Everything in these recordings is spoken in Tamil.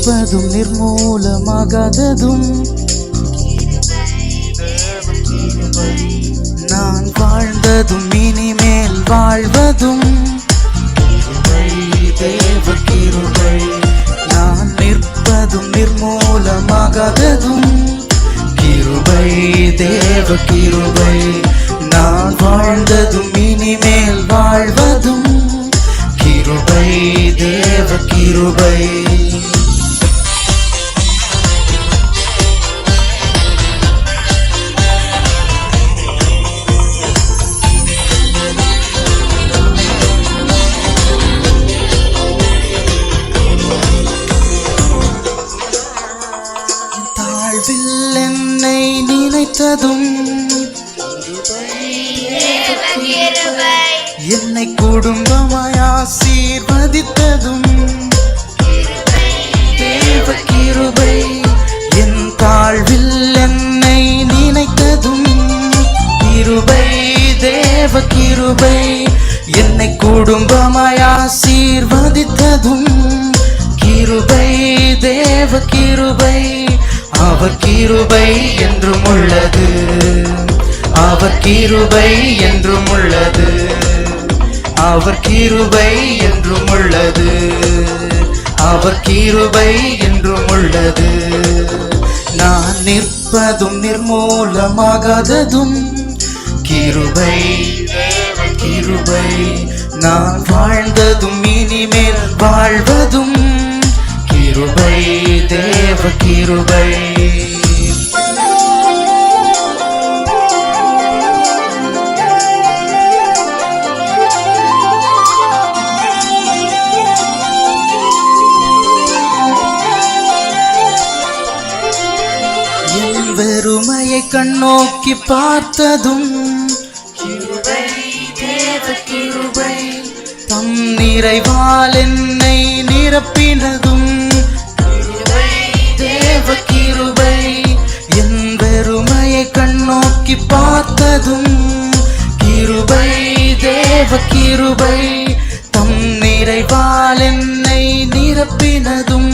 நிற்பதும் நிர்மூலமாகாததும் நான் வாழ்ந்ததும் இனிமேல் வாழ்வதும் தேவ கிருபை. நான் நிற்பதும் நிர்மூலமாகாததும் கிருபை தேவ கிருபை. நான் வாழ்ந்ததும் இனிமேல் வாழ்வதும் கிருபை தேவ கிருபை. தாழ்வில் என்னை நினைத்ததும் என்னை குடும்பமாய் ஆசீர்வதித்ததும் தேவ கிருபை. என் தாழ்வில் என்னை நினைத்ததும் கிருபை தேவ கிருபை. என்னை குடும்பமாய் ஆசீர்வதித்ததும் கிருபை தேவ கிருபை. அவர் கிருபை என்றும் உள்ளது, அவர் கிருபை என்றும் உள்ளது, அவர் கிருபை என்றும் உள்ளது, அவர் கிருபை என்றும் உள்ளது. நான் நிற்பதும் நிர்மூலமாகாததும் கிருபை கிருபை. நான் வாழ்ந்ததும் இனிமேல் வாழ்வதும் கிருபை தேவ கிருபை. என் வெறுமையை கண்ணோக்கி பார்த்ததும் கிருபை தேவ கிருபை. தம் நிறைவால் என்னை நிரப்பினதும் கிருபை தேவ கிருபை. என் வெறுமையை கண்ணோக்கி பார்த்ததும் கிருபை தேவ கிருபை. தம் நிறைவால் என்னை நிரப்பினதும்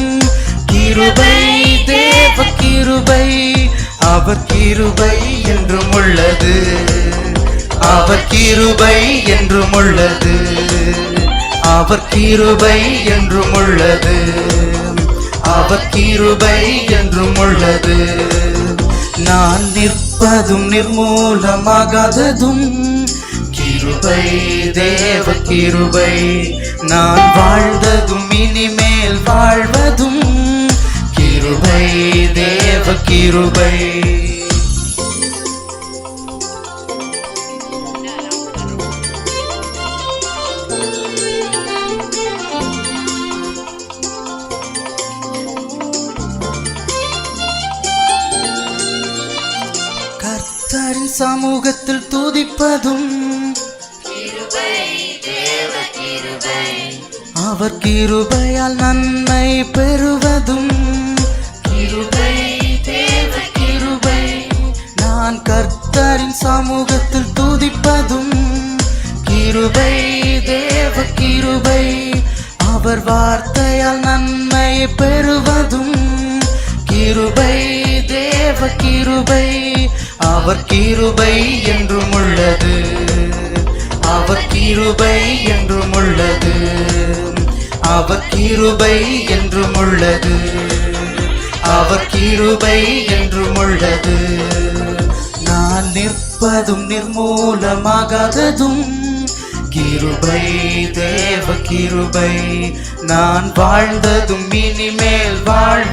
கிருபை தேவ கிருபை. அவர் கிருபை என்றும் உள்ளது, அவர் கிருபை என்றும் உள்ளது, அவர் கிருபை என்றும் உள்ளது, அவர் கிருபை என்றும் உள்ளது. நான் நிற்பதும் நிர்மூலமாகாததும் கிருபை தேவ கிருபை. நான் வாழ்ந்ததும் இனிமேல் வாழ்வதும் கிருபை தேவ கிருபை. கர்த்தரின் சமூகத்தில் துதிப்பதும் அவர் கிருபையால் நன்மை பெறுவதும் கிருபை தேவ கிருபை. நான் கர்த்தரின் சமூகத்தில் துதிப்பதும் கிருபை தேவ கிருபை. அவர் வார்த்தையால் நன்மை பெறுவதும் கிருபை தேவ கிருபை. அவர் கிருபை என்றும் உள்ளது, அவர் கிருபை என்றும் உள்ளது, அவர் கிருபை என்றும் உள்ளது, அவர் கிருபை என்றும் உள்ளது. நான் நிற்பதும் நிர்மூலமாகாததும் கிருபை தேவ கிருபை. நான் வாழ்ந்ததும் இனிமேல் வாழ்வதும்